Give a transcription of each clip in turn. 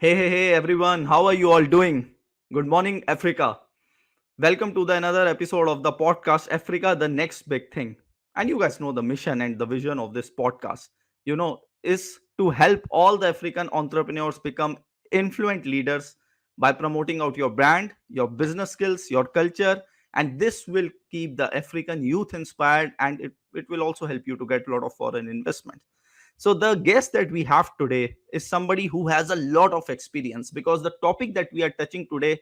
Hey everyone, how are you all doing? Good morning, Africa. Welcome to the another episode of the podcast Africa, the next big thing. And you guys know the mission and the vision of this podcast, is to help all the African entrepreneurs become influent leaders by promoting out your brand, your business skills, your culture, and this will keep the African youth inspired and it will also help you to get a lot of foreign investment. So the guest that we have today is somebody who has a lot of experience because the topic that we are touching today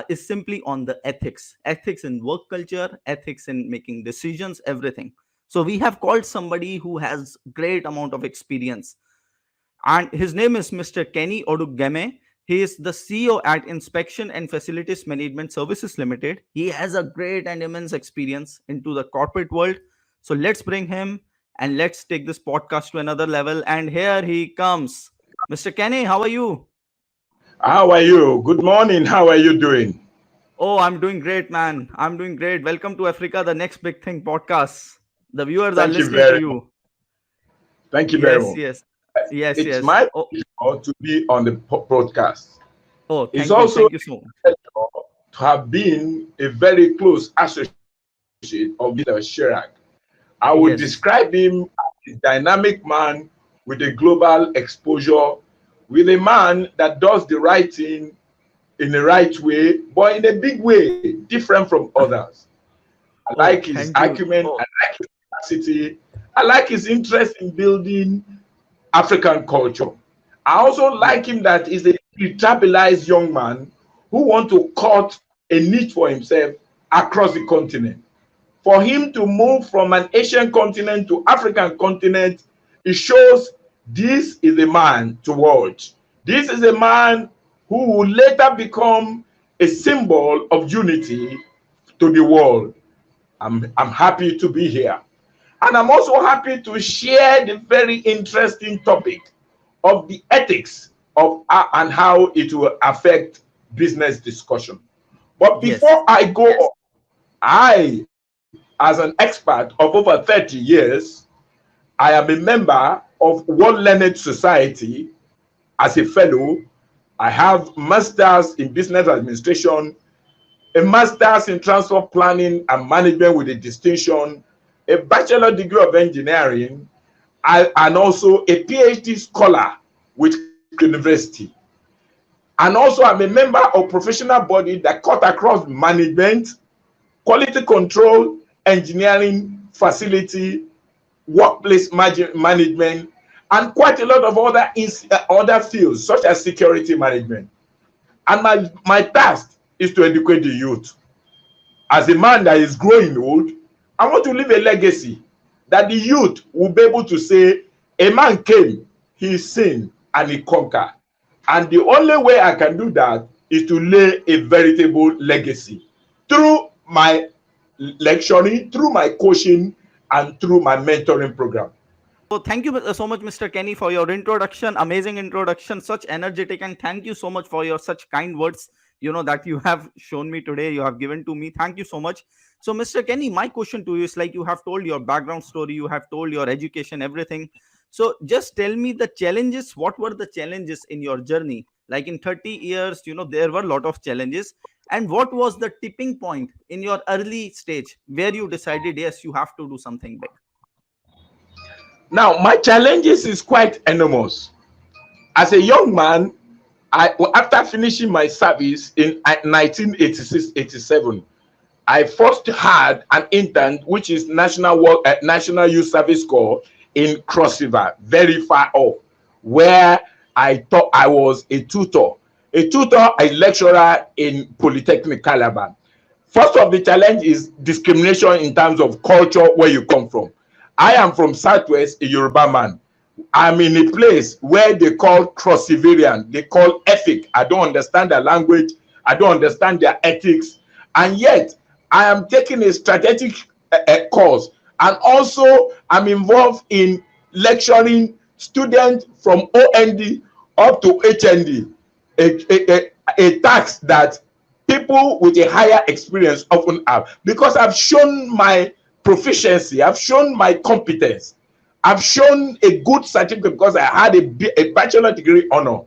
is simply on the ethics in work culture, ethics in making decisions, everything. So we have called somebody who has great amount of experience, and his name is Mr. Kenny Odugbemi. He is the CEO at Inspection and Facilities Management Services Limited. He has a great and immense experience into the corporate world. So let's bring him and let's take this podcast to another level. And here he comes. Mr. Kenny, how are you? How are you? Good morning. How are you doing? Oh, I'm doing great, man. I'm doing great. Welcome to Africa, the next big thing podcast. The viewers are Thank you listening to very much. you. Thank you very Yes, much. yes, yes, It's yes. my Oh, pleasure to be on the broadcast. oh, It's thank you. also Thank you so much. a pleasure to have been a very close associate of Mr. Chirag. I would Yes. describe him as a dynamic man with a global exposure, with a man that does the right thing in the right way, but in a big way, different from others. I Oh, like his thank you. acumen, I like his capacity, I like his interest in building African culture. I also Yeah. like him that he's a stabilized young man who want to cut a niche for himself across the continent. For him to move from an Asian continent to African continent, it shows this is a man to watch. This is a man who will later become a symbol of unity to the world. I'm happy to be here. And I'm also happy to share the very interesting topic of the ethics of and how it will affect business discussion. But Yes. before I go on, I, as an expert of over 30 years, I am a member of World Learned Society as a fellow. I have masters in business administration, a master's in transport planning and management with a distinction, a bachelor degree of engineering, and also a PhD scholar with University. And also I'm a member of professional body that cut across management, quality control, engineering, facility, workplace management, and quite a lot of other fields such as security management. And my task is to educate the youth. As a man that is growing old, I want to leave a legacy that the youth will be able to say, a man came, he sinned, and he conquered. And the only way I can do that is to lay a veritable legacy through my lecturing, through my coaching, and through my mentoring program. So thank you so much, Mr. Kenny, for your introduction. Amazing introduction, such energetic, and thank you so much for your such kind words. That you have shown me today. You have given to me. Thank you so much. So, Mr. Kenny, my question to you is like you have told your background story, you have told your education, everything. So, just tell me the challenges. What were the challenges in your journey? Like in 30 years, there were a lot of challenges. And what was the tipping point in your early stage where you decided, yes, you have to do something big? Now, my challenges is quite enormous. As a young man, after finishing my service in 1986-87, I first had an intern, which is National Youth Service Corps in Cross River, very far off, where I thought I was a lecturer in Polytechnic Calabar. First of the challenge is discrimination in terms of culture where you come from. I am from Southwest, a Yoruba man. I'm in a place where they call Crossivarian, they call ethic. I don't understand their language, I don't understand their ethics, and yet I am taking a strategic course, and also I'm involved in lecturing students from OND up to HND, a task that people with a higher experience often have, because I've shown my proficiency, I've shown my competence, I've shown a good certificate because I had a bachelor degree honor.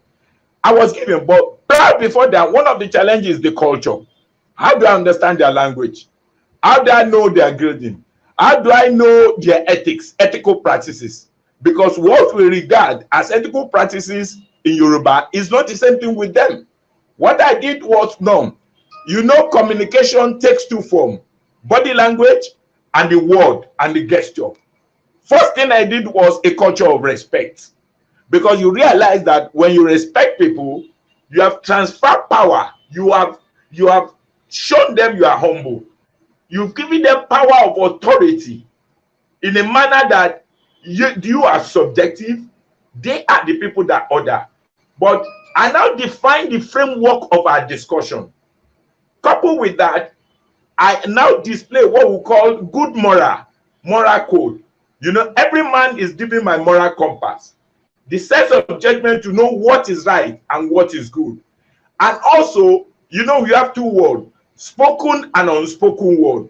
I was given. But prior before that, one of the challenges is the culture. How do I understand their language? How do I know their grading? How do I know their ethics, ethical practices? Because what we regard as ethical practices in Yoruba is not the same thing with them. What I did was, no, you know, communication takes two forms: body language and the word and the gesture. First thing I did was a culture of respect, because you realize that when you respect people, you have transferred power. You have shown them you are humble. You've given them power of authority in a manner that you are subjective. They are the people that order. But I now define the framework of our discussion. Coupled with that, I now display what we call good moral code. You know, every man is given my moral compass, the sense of judgment to know what is right and what is good. And also, you know, we have two words: spoken and unspoken word.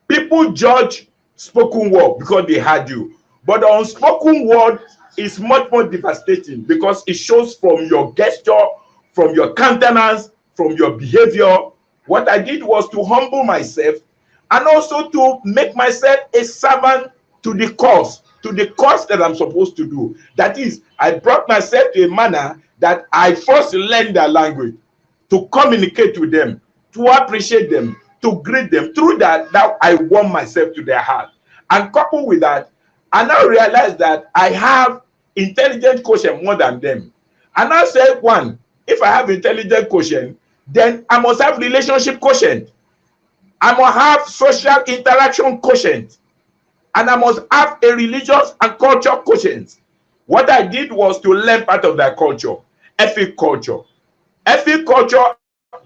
People judge spoken word because they heard you, but the unspoken word is much more devastating because it shows from your gesture, from your countenance, from your behavior. What I did was to humble myself and also to make myself a servant to the cause that I'm supposed to do. That is, I brought myself to a manner that I first learned their language, to communicate with them, to appreciate them, to greet them. Through that, now I warm myself to their heart. And coupled with that, I now realize that I have intelligent quotient more than them. And I said, one, if I have intelligent quotient, then I must have relationship quotient. I must have social interaction quotient. And I must have a religious and culture quotient. What I did was to learn part of their culture, ethnic culture. Ethnic culture,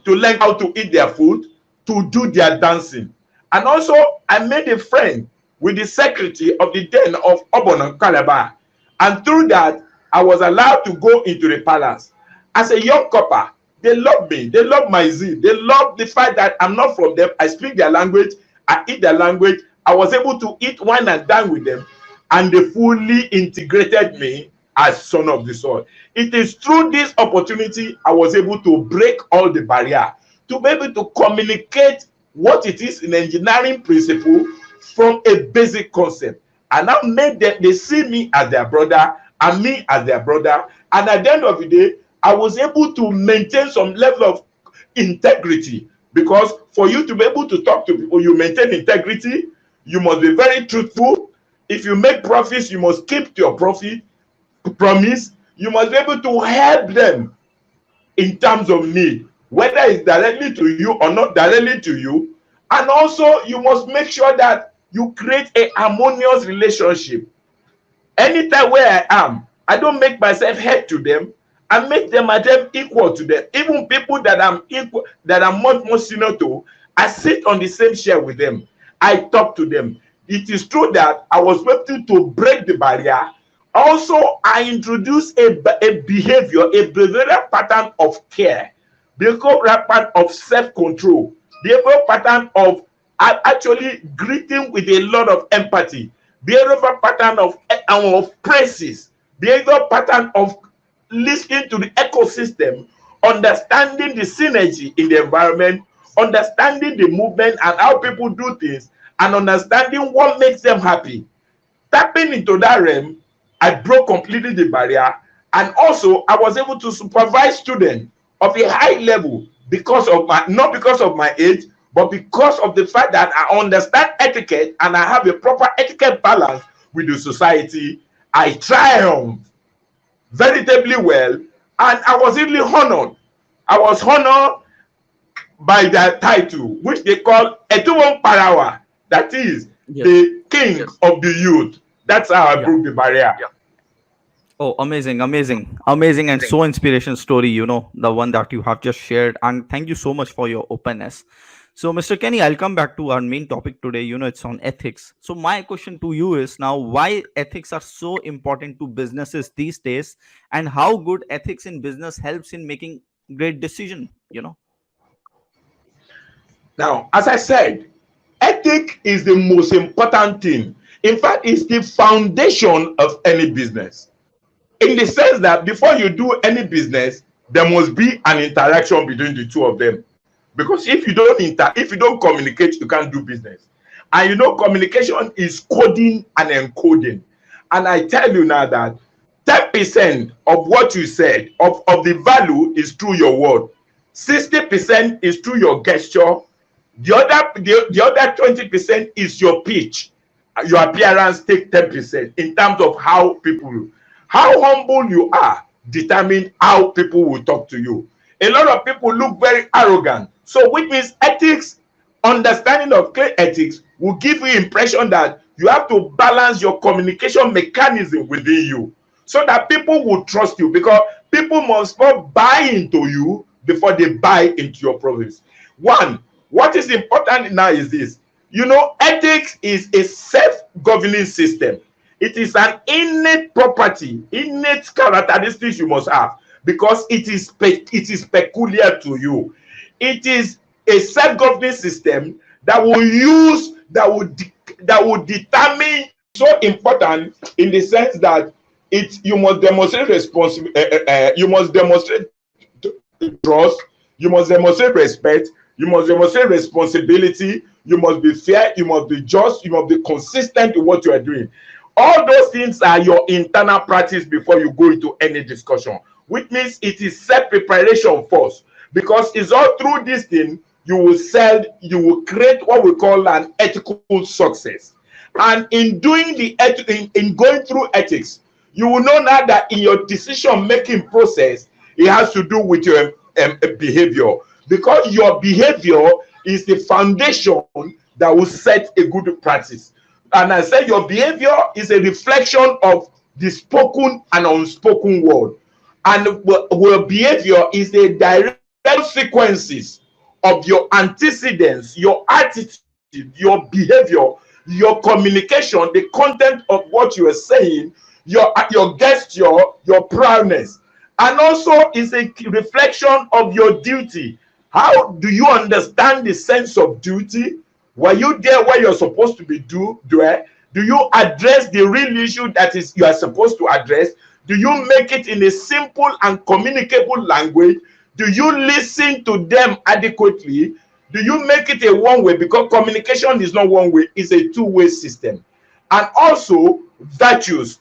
to learn how to eat their food, to do their dancing. And also, I made a friend with the secretary of the den of Obon Calabar. And through that, I was allowed to go into the palace. As a young copper, they love me. They love my zeal. They love the fact that I'm not from them. I speak their language. I eat their language. I was able to eat wine and dine with them. And they fully integrated me as son of the soil. It is through this opportunity I was able to break all the barrier, to be able to communicate what it is in engineering principle from a basic concept. And I made them, they see me as their brother and me as their brother. And at the end of the day, I was able to maintain some level of integrity, because for you to be able to talk to people, you maintain integrity. You must be very truthful. If you make profits, you must keep to your profit promise. You must be able to help them in terms of need, whether it's directly to you or not directly to you. And also, you must make sure that you create a harmonious relationship. Anytime where I am, I don't make myself head to them. I make them at them equal to them. Even people that I'm equal, that I'm much more senior to, I sit on the same chair with them. I talk to them. It is true that I was able to break the barrier. Also, I introduced a behavior, a behavioral pattern of care, behavioral pattern of self-control, behavioral pattern of actually greeting with a lot of empathy, behavioral pattern of praises, behavioral pattern of listening to the ecosystem, understanding the synergy in the environment, understanding the movement and how people do things, and understanding what makes them happy. Tapping into that realm, I broke completely the barrier. And also, I was able to supervise students of a high level because of my, not because of my age, but because of the fact that I understand etiquette and I have a proper etiquette balance with the society. I triumphed veritably well, and I was really honored. I was honored by that title, which they call Etuwon Parawa, that is Yes. the king Yes. of the youth. That's how I Yeah. broke the barrier. Oh, amazing, amazing, amazing, and so inspiration story, the one that you have just shared. And thank you so much for your openness. So, Mr. Kenny, I'll come back to our main topic today. It's on ethics. So, my question to you is now, why ethics are so important to businesses these days, and how good ethics in business helps in making great decision? Now, as I said, ethic is the most important thing. In fact, it's the foundation of any business. In the sense that before you do any business, there must be an interaction between the two of them. Because if you don't communicate, you can't do business. And you know, communication is coding and encoding. And I tell you now that 10% of what you said, of the value, is through your word. 60% is through your gesture. The other 20% is your pitch. Your appearance take 10% in terms of how humble you are determine how people will talk to you. A lot of people look very arrogant. So which means ethics, understanding of clear ethics will give you impression that you have to balance your communication mechanism within you so that people will trust you, because people must not buy into you before they buy into your promise. One, what is important now is this. You know, ethics is a self-governing system. It is an innate property, innate characteristics you must have, because it is peculiar to you. It is a self-governing system that will determine. So important in the sense that you must demonstrate you must demonstrate trust, you must demonstrate respect, you must demonstrate responsibility, you must be fair, you must be just, you must be consistent in what you are doing. All those things are your internal practice before you go into any discussion, which means it is self-preparation first, because it's all through this thing you will create what we call an ethical success. And in doing in going through ethics, you will know now that in your decision-making process, it has to do with your behavior, because your behavior is the foundation that will set a good practice. And I said your behavior is a reflection of the spoken and unspoken word. And your behavior is the direct consequences of your antecedents, your attitude, your behavior, your communication, the content of what you are saying, your gesture, your proudness. And also is a reflection of your duty. How do you understand the sense of duty? Were you there where you're supposed to be there? Do you address the real issue that is you are supposed to address? Do you make it in a simple and communicable language? Do you listen to them adequately? Do you make it a one-way? Because communication is not one-way, it's a two-way system. And also virtues.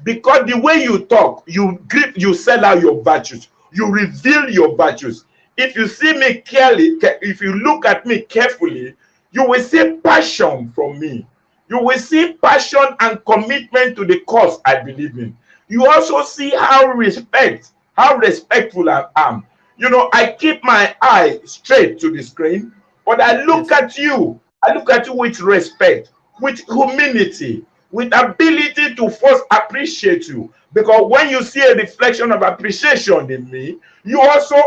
Because the way you talk, you sell out your virtues. You reveal your virtues. If you see me clearly, if you look at me carefully, you will see passion from me. You will see passion and commitment to the cause I believe in. You also see how respectful I am. You know, I keep my eye straight to the screen, but I look at you. I look at you with respect, with humility, with ability to first appreciate you. Because when you see a reflection of appreciation in me, you also,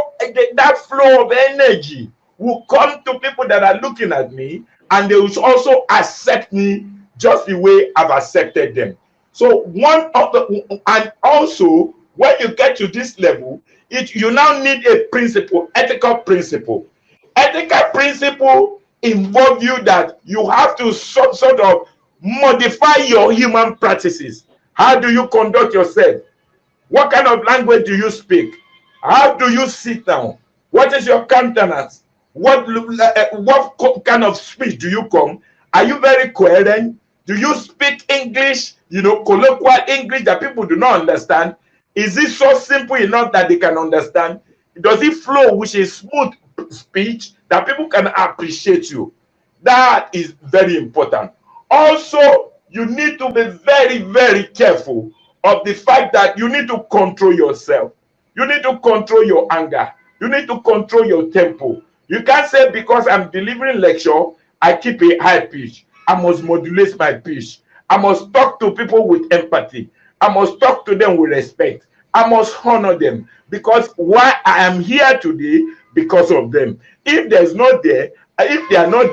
that flow of energy will come to people that are looking at me, and they will also accept me just the way I've accepted them. So and also when you get to this level, you now need a principle, ethical principle. Ethical principle involve you that you have to sort of modify your human practices. How do you conduct yourself? What kind of language do you speak? How do you sit down? What is your countenance? What kind of speech do you come? Are you very coherent? Do you speak English, colloquial English that people do not understand? Is it so simple enough that they can understand? Does it flow with a smooth speech that people can appreciate you? That is very important. Also, you need to be very, very careful of the fact that you need to control yourself. You need to control your anger. You need to control your tempo. You can't say because I'm delivering lecture, I keep a high pitch. I must modulate my pitch. I must talk to people with empathy. I must talk to them with respect. I must honor them, because why I am here today, because of them. If they are not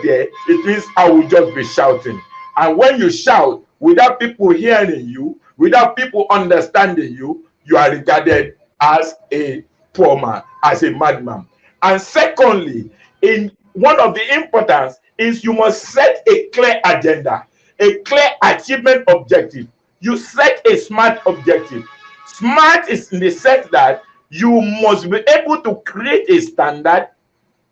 there, it means I will just be shouting. And when you shout without people hearing you, without people understanding you, you are regarded as a poor man, as a madman. And secondly, in one of the importance is you must set a clear agenda, a clear achievement objective. You set a smart objective. Smart is in the sense that You must be able to create a standard.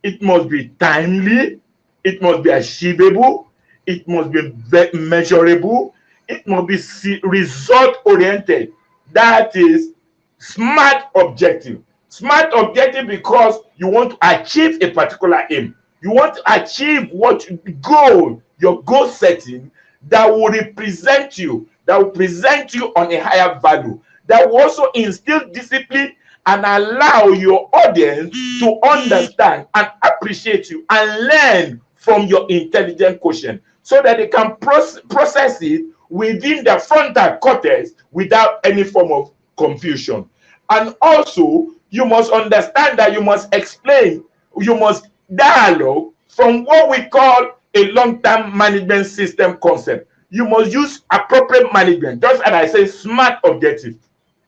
It must be timely, it must be achievable, it must be measurable, it must be result oriented. That is smart objective. Smart objective because you want to achieve a particular aim. You want to achieve what goal, your goal setting that will represent you, that will present you on a higher value, that will also instill discipline and allow your audience to understand and appreciate you and learn from your intelligent quotient so that they can process it within the frontal cortex without any form of confusion. And also, you must understand that you must explain, you must dialogue from what we call a long-term management system concept. You must use appropriate management, just as I say, smart objective.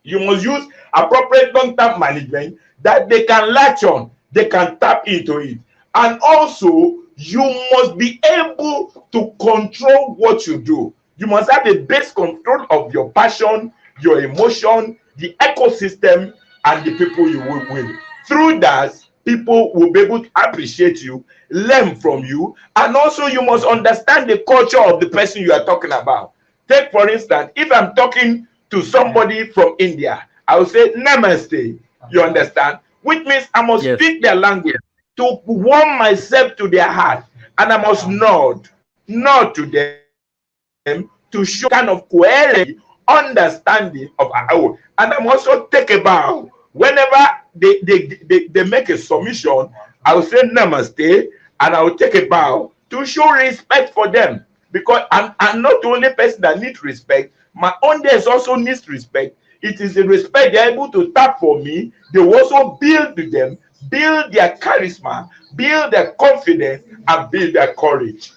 You must use appropriate long-term management that they can latch on, they can tap into it. And also, you must be able to control what you do. You must have a base control of your passion, your emotion, the ecosystem, and the people you work with. Through that, people will be able to appreciate you, learn from you, and also you must understand the culture of the person you are talking about. Take, for instance, if I'm talking to somebody from India, I will say namaste. You understand? Which means I must Yes. speak their language to warm myself to their heart, and I must nod to them to show kind of coherent understanding of our own. And I'm also take a bow whenever they make a submission. I will say namaste, and I will take a bow to show respect for them, because I'm not the only person that needs respect. My audience also needs respect. It is the respect they're able to tap for me. They will also build with them, build their charisma, build their confidence, and build their courage.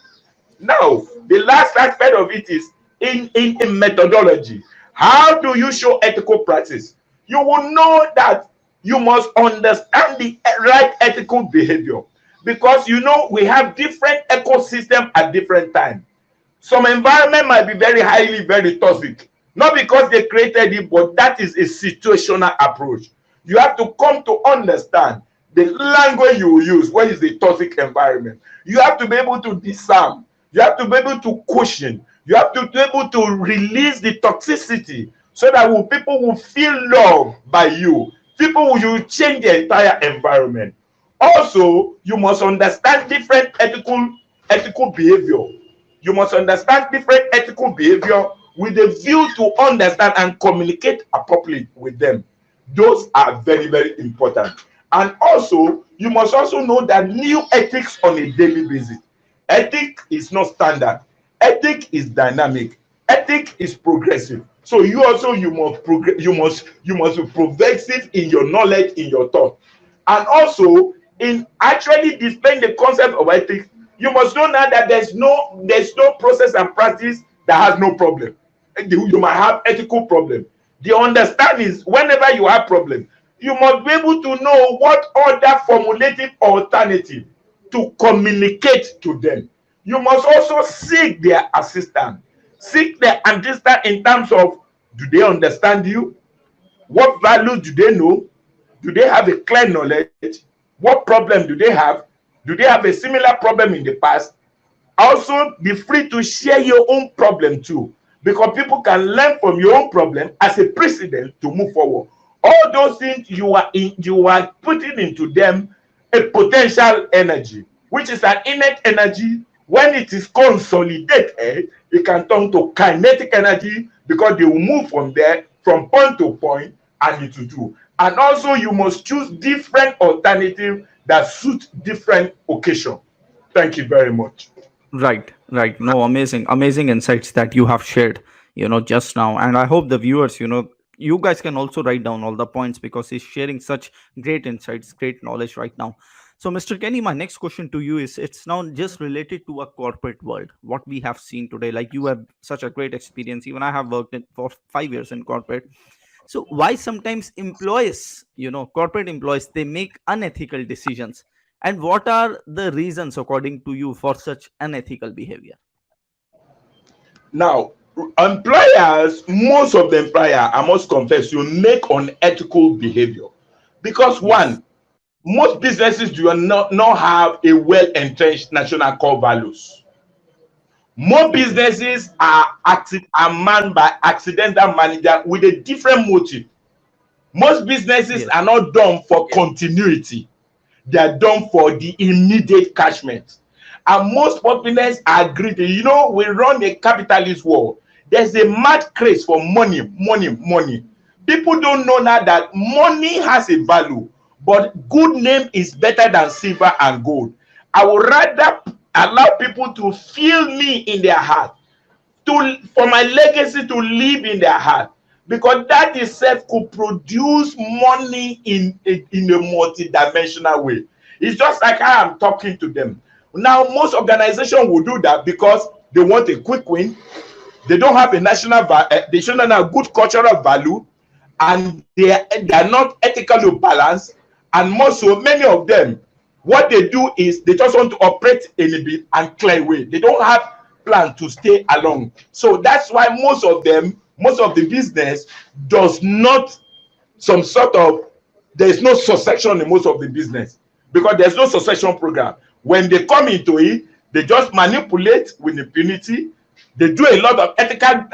Now, the last aspect of it is in methodology. How do you show ethical practice? You will know that you must understand the right ethical behavior, because you know we have different ecosystem at different times. Some environment might be very highly, very toxic. Not because they created it, but that is a situational approach. You have to come to understand the language you will use when it's a toxic environment. You have to be able to disarm. You have to be able to cushion. You have to be able to release the toxicity so that people will feel loved by you. People will change the entire environment. Also, you must understand different ethical behavior. You must understand different ethical behavior with a view to understand and communicate appropriately with them. Those are very, very important. And also, you must also know that new ethics on a daily basis. Ethic is not standard. Ethic is dynamic. Ethic is progressive. So you must be progressive in your knowledge, in your thought. And also, in actually displaying the concept of ethics, you must know now that there's no process and practice that has no problem. You might have ethical problem. The understanding is whenever you have problem, you must be able to know what other formulative alternative to communicate to them. You must also seek their assistance. Seek their assistance in terms of, do they understand you? What value do they know? Do they have a clear knowledge? What problem do they have? Do they have a similar problem in the past? Also, be free to share your own problem too, because people can learn from your own problem as a precedent to move forward. All those things you are putting into them a potential energy, which is an innate energy. When it is consolidated, it can turn to kinetic energy, because they will move from there, from point to point, and it will do. And also, you must choose different alternatives that suit different occasion. Thank you very much. Right, right. No, amazing, amazing insights that you have shared, just now. And I hope the viewers, you guys can also write down all the points, because he's sharing such great insights, great knowledge right now. So, Mr. Kenny, my next question to you is, it's now just related to a corporate world, what we have seen today. Like, you have such a great experience. Even I have worked for 5 years in corporate. So why sometimes employees, corporate employees, they make unethical decisions, and what are the reasons according to you for such unethical behavior? Now, employers, most of the employer, I must confess, you make unethical behavior. Because Yes. one, most businesses do not have a well entrenched national core values. More Okay. businesses are manned by accidental manager with a different motive. Most businesses Yes. are not done for continuity, they are done for the immediate cashment. And most populace are greedy. You know, we run a capitalist world. There's a mad craze for money, money, money. People don't know now that money has a value, but good name is better than silver and gold. I would rather allow people to feel me in their heart, to for my legacy to live in their heart, because that itself could produce money in a multi-dimensional way. It's just like I am talking to them now. Most organizations will do that because they want a quick win. They don't have a they should not have good cultural value, and they are not ethically balanced. And more so, many of them, what they do is they just want to operate in a bit and clear away. They don't have plan to stay along. So that's why most of them, most of the business does not some sort of, there is no succession in most of the business, because there's no succession program. When they come into it, they just manipulate with impunity. They do a lot of ethical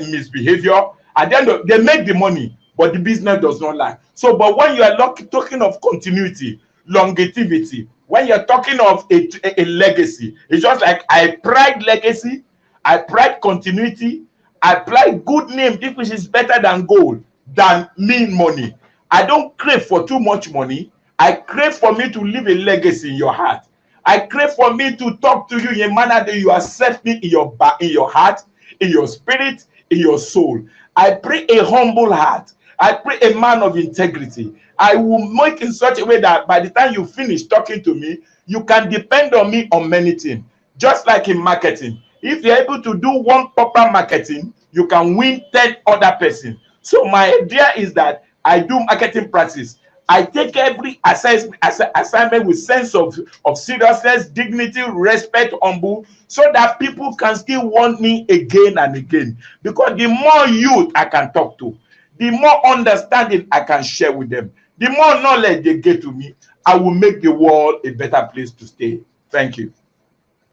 misbehavior, and then they make the money, but the business does not last. So but when you are talking of continuity, longevity, when you're talking of a legacy, it's just like I pride legacy, I pride continuity, I pride good name, which is better than gold, than mean money. I don't crave for too much money. I crave for me to leave a legacy in your heart. I crave for me to talk to you in a manner that you accept me in your heart, in your spirit, in your soul. I pray a humble heart. I pray a man of integrity. I will make in such a way that by the time you finish talking to me, you can depend on me on many things. Just like in marketing, if you're able to do one proper marketing, you can win 10 other person. So my idea is that I do marketing practice. I take every assignment with sense of seriousness, dignity, respect, humble, so that people can still want me again and again. Because the more youth I can talk to, the more understanding I can share with them, the more knowledge they get to me, I will make the world a better place to stay. Thank you.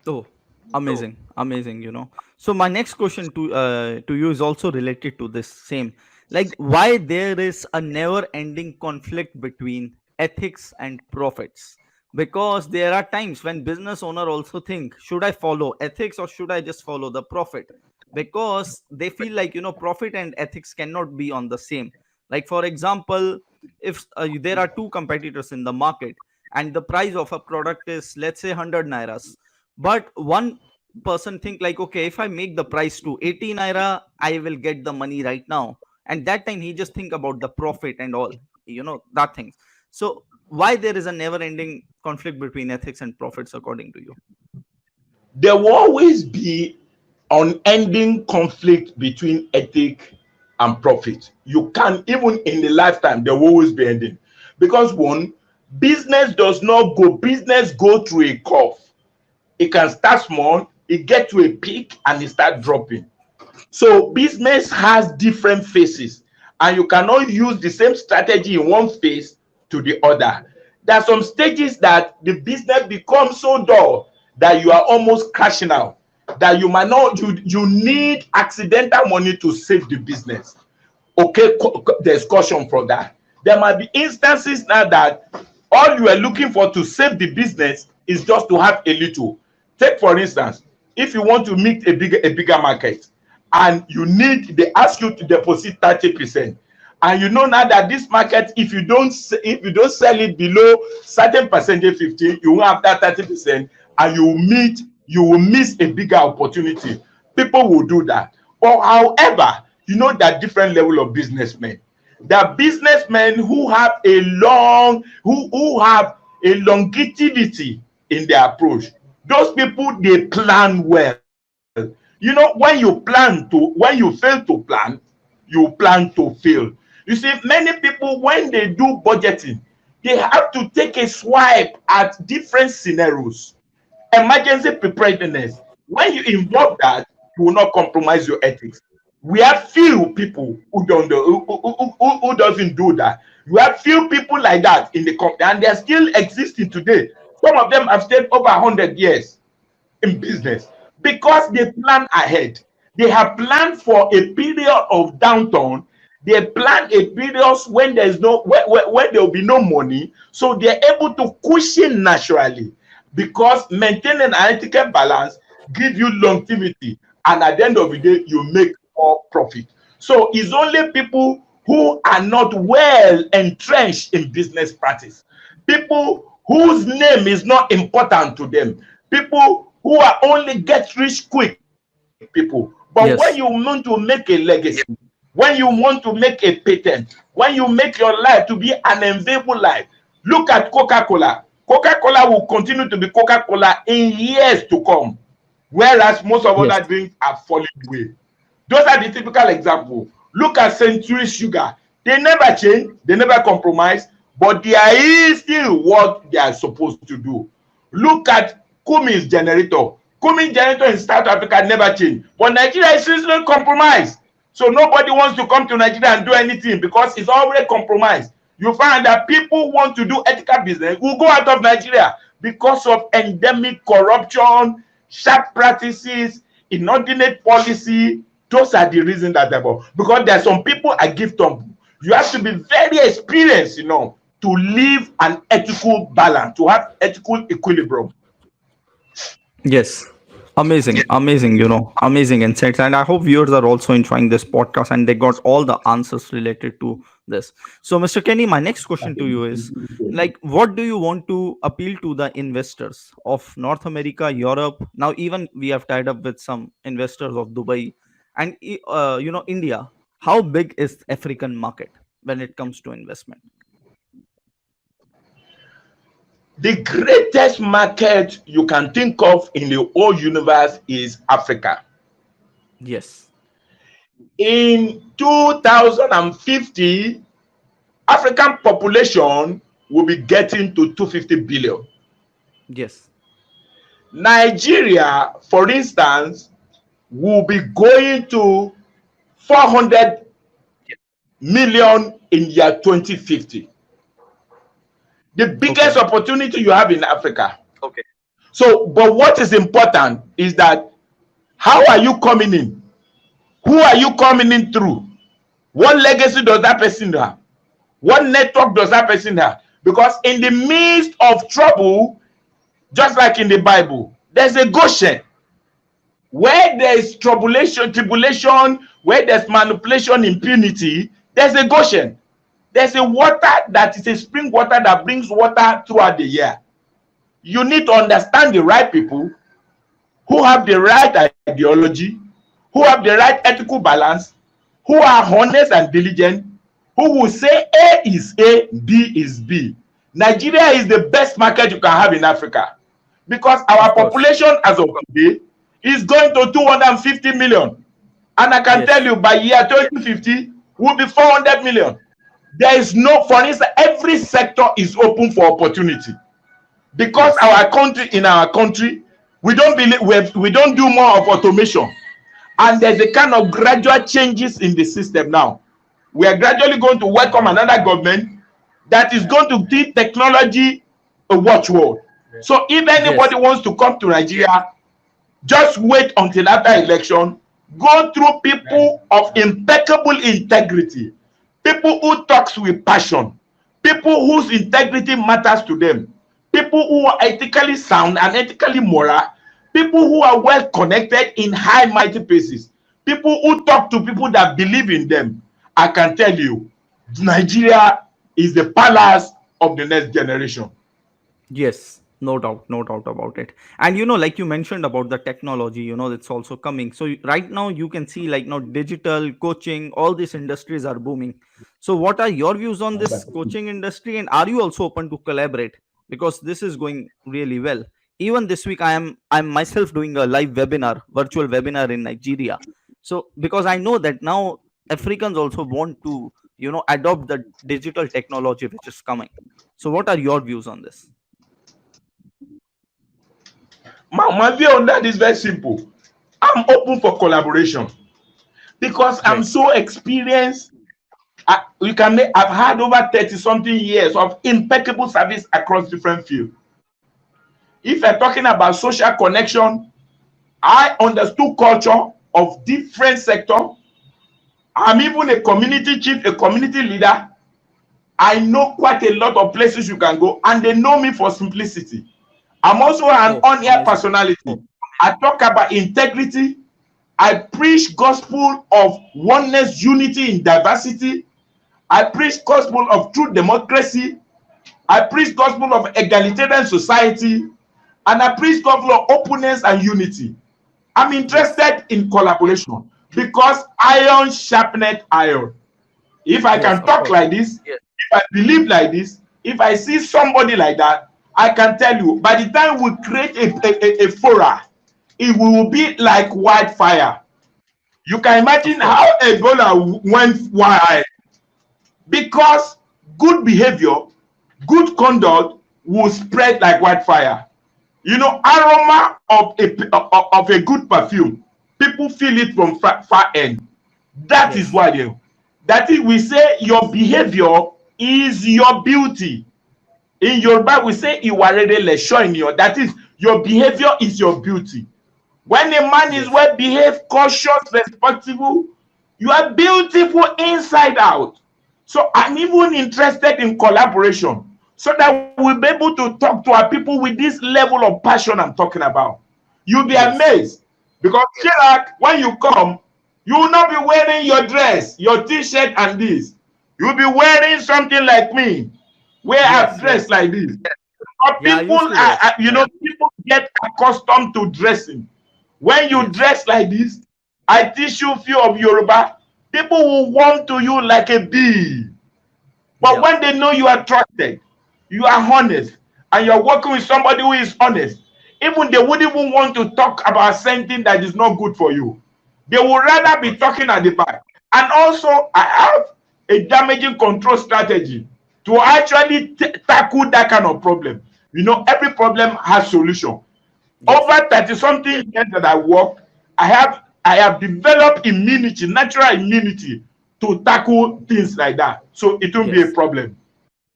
Oh, amazing, amazing. So my next question to you is also related to this same. Like, why there is a never-ending conflict between ethics and profits? Because there are times when business owner also think, should I follow ethics or should I just follow the profit? Because they feel like profit and ethics cannot be on the same. Like for example, if there are two competitors in the market and the price of a product is, let's say, 100 nairas, but one person think like, okay, if I make the price to 80 naira, I will get the money right now, and that time he just think about the profit and all, that things. So why there is a never ending conflict between ethics and profits according to you? There will always be unending conflict between ethic and profit. You can, even in the lifetime, there will always be ending. Because one, business go through a curve. It can start small, it get to a peak, and it start dropping. So business has different phases, and you cannot use the same strategy in one phase to the other. There are some stages that the business becomes so dull that you are almost crashing out, that you might not, you need accidental money to save the business. Okay, there's caution for that. There might be instances now that all you are looking for to save the business is just to have a little. Take for instance, if you want to meet a bigger market, and they ask you to deposit 30%, and you know now that this market, if you don't sell it below certain percentage 15, you won't have that 30%, and you will miss a bigger opportunity. People will do that. But however, there are different level of businessmen. There are businessmen who have who have a longevity in their approach. Those people, they plan well. When you fail to plan, you plan to fail. You see, many people, when they do budgeting, they have to take a swipe at different scenarios. Emergency preparedness. When you involve that, you will not compromise your ethics. We have few people who don't do, who doesn't do that. You have few people like that in the company, and they're still existing today. Some of them have stayed over 100 years in business because they plan ahead. They have planned for a period of downturn. They plan a period when there's no when there will be no money, so they're able to cushion naturally because maintaining an ethical balance give you longevity, and at the end of the day you make more profit. So it's only people who are not well entrenched in business practice, people whose name is not important to them, people who are only get rich quick people. But when you want to Yes. make a legacy, when you want to make a patent, when you make your life to be an enviable life, look at Coca-Cola. Coca-Cola will continue to be Coca-Cola in years to come, whereas most of Yes. other drinks are falling away. Those are the typical example. Look at Century Sugar. They never change, they never compromise, but they are still what they are supposed to do. Look at Cummins Generator. Cummins Generator in South Africa never change, but Nigeria is still compromised. So nobody wants to come to Nigeria and do anything because it's already compromised. You find that people want to do ethical business will go out of Nigeria because of endemic corruption, sharp practices, inordinate policy. Those are the reasons that they're about. Because there are some people I give tumble. You have to be very experienced, to live an ethical balance, to have ethical equilibrium. Yes. Amazing, amazing, amazing insights. And I hope viewers are also enjoying this podcast and they got all the answers related to this. So, Mr. Kenny, my next question to you is like, what do you want to appeal to the investors of North America, Europe? Now, even we have tied up with some investors of Dubai and, India. How big is African market when it comes to investment? The greatest market you can think of in the whole universe is Africa. Yes. In 2050, African population will be getting to 250 billion. Yes. Nigeria, for instance, will be going to 400 million in year 2050. The biggest Okay. opportunity you have in Africa. Okay. So, but what is important is that how are you coming in? Who are you coming in through? What legacy does that person have? What network does that person have? Because in the midst of trouble, just like in the Bible, there's a Goshen. Where there's tribulation, where there's manipulation, impunity, there's a Goshen. There's a water that is a spring water that brings water throughout the year. You need to understand the right people who have the right ideology, who have the right ethical balance, who are honest and diligent, who will say A is A, B is B. Nigeria is the best market you can have in Africa because our Of course. population as of today is going to 250 million. And I can tell Yes. you by year 2050, will be 400 million. There is no, for instance, every sector is open for opportunity because Yes. in our country, we don't believe we don't do more of automation, and there's a kind of gradual changes in the system now. We are gradually going to welcome another government that is going to keep technology a watchword. So if anybody Yes. wants to come to Nigeria, just wait until after election. Go through people of impeccable integrity, people who talks with passion, people whose integrity matters to them, people who are ethically sound and ethically moral, people who are well connected in high mighty places, people who talk to people that believe in them. I can tell you, Nigeria is the palace of the next generation. Yes, no doubt about it. And like you mentioned about the technology, it's also coming. So right now you can see like now digital coaching, all these industries are booming. So what are your views on this coaching industry, and are you also open to collaborate? Because this is going really well. Even this week I'm myself doing a live webinar, virtual webinar in Nigeria. So because I know that now Africans also want to, adopt the digital technology which is coming. So what are your views on this? My view on that is very simple. I'm open for collaboration. because I'm Great. so experienced. I've had over 30 something years of impeccable service across different fields. If you're talking about social connection, I understood culture of different sector. I'm even a community chief, a community leader. I know quite a lot of places you can go, and they know me for simplicity. I'm also an Oh, on-air amazing. personality. I talk about integrity. I preach gospel of oneness, unity in diversity. I preach gospel of true democracy. I preach gospel of egalitarian society. And I preach gospel of openness and unity. I'm Yes. interested in collaboration because iron sharpened iron. If I Yes, can of talk course. like this, if I believe like this, if I see somebody like that, I can tell you by the time we create a fora, it will be like wildfire. You can Of imagine course. how Ebola went wild because good behavior, good conduct will spread like wildfire. You know, aroma of a good perfume, people feel it from far end. That is Yes. why that is we say your behavior is your beauty. In Yoruba we say ìwà rere lẹ̀ṣọ́ ènìyàn. That is, your behavior is your beauty. When a man is Yes. well behaved, cautious, respectable, you are beautiful inside out. So I'm even interested in collaboration so that we'll be able to talk to our people with this level of passion I'm talking about. You'll be Yes. amazed because Chirag, when you come, you will not be wearing your dress, your t-shirt and this. You'll be wearing something like me, where I've Yes. dressed Yes. like this. But Yeah, I people used to wear that. people get accustomed to dressing. When you Yes. dress like this, I teach you few of Yoruba. People will warm to you like a bee. But Yeah. when they know you are trusted, you are honest, and you're working with somebody who is honest, even they wouldn't even want to talk about something that is not good for you. They would Of rather be course. talking at the back. And also, I have a damaging control strategy to actually tackle that kind of problem. You know, every problem has solution. Yes. Over 30 something years that I work, I have developed immunity, natural immunity to tackle things like that. So it won't be a Yes. problem.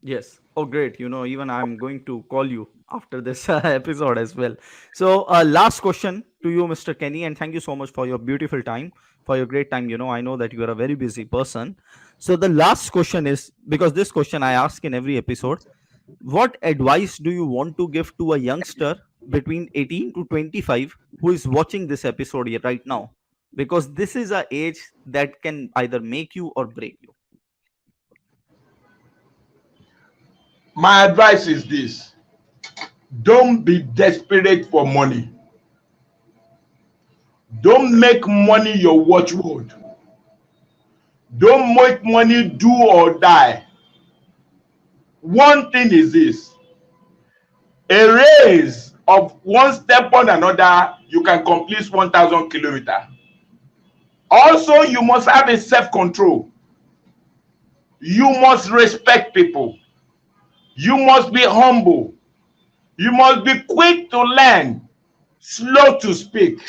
Yes. Oh, great. Even I'm going to call you after this episode as well. So, last question to you, Mr. Kenny, and thank you so much for your beautiful time, for your great time. I know that you are a very busy person. So, the last question is, because this question I ask in every episode: what advice do you want to give to a youngster between 18 to 25 who is watching this episode here right now? Because this is a age that can either make you or break you. My advice is this: don't be desperate for money. Don't make money your watchword. Don't make money do or die. One thing is this: a race of one step on another, you can complete 1,000 kilometers. Also, you must have a self-control. You must respect people. You must be humble. You must be quick to learn, slow to speak.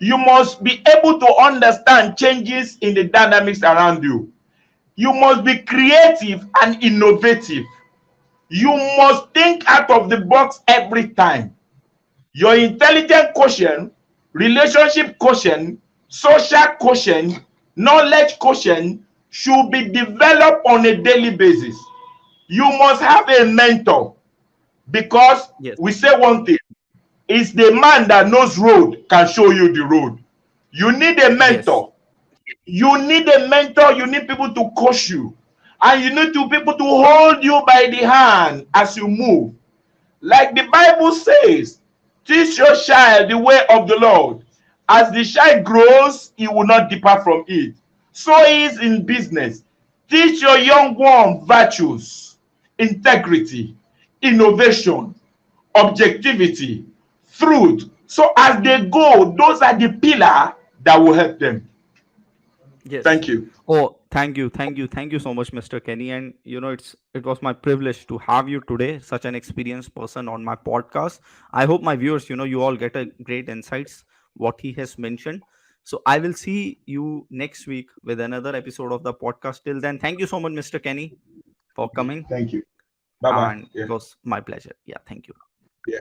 You must be able to understand changes in the dynamics around you. You must be creative and innovative. You must think out of the box every time. Your intelligent quotient, relationship quotient, social quotient, knowledge quotient should be developed on a daily basis. You must have a mentor because Yes. we say one thing: it's the man that knows road can show you the road. You need a Yes. mentor. You need a mentor. You need people to coach you, and you need people to hold you by the hand as you move. Like the Bible says, teach your child the way of the Lord. As the child grows, he will not depart from it. So is in business. Teach your young one virtues, integrity, innovation, objectivity, truth. So as they go, those are the pillar that will help them. Yes. Thank you. Oh, thank you so much, Mr. Kenny. And it was my privilege to have you today, such an experienced person on my podcast. I hope my viewers, you all get a great insights what he has mentioned. So I will see you next week with another episode of the podcast. Till then, thank you so much, Mr. Kenny, for coming. Thank you. Bye bye. And Yeah. it was my pleasure. Yeah, thank you. Yeah.